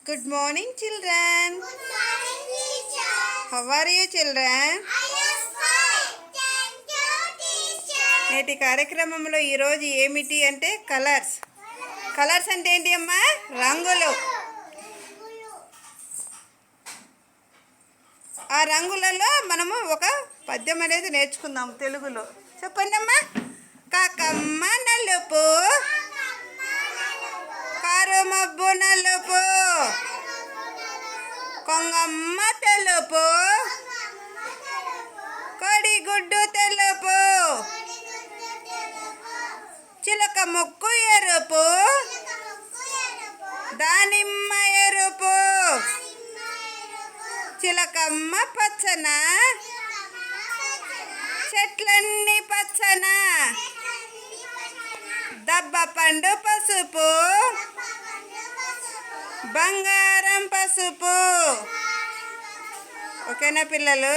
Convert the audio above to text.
Good morning, children. Good morning, teacher. How are you, children? I am fine. Thank you, teacher. నేటి కార్యక్రమంలో ఈరోజు ఏమిటి అంటే colours. Colours అంటే ఏంటి అమ్మా? రంగులు. ఆ రంగులలో మనము ఒక పద్యం అనేది నేర్చుకుందాం తెలుగులో. చెప్పండి అమ్మా. కాకమ్మ నలుపు, కారుమబ్బు నలుపు, కొంగమ్మ తెలుపు, కోడిగుడ్డు తెలుపు, చిలక ముక్కు ఎరుపు, దానిమ్మ ఎరుపు, చిలకమ్మ పచ్చన, చెట్లన్నీ పచ్చన, దబ్బ పండు పసుపు, బంగారం పసుపు. ఓకేనా పిల్లలు?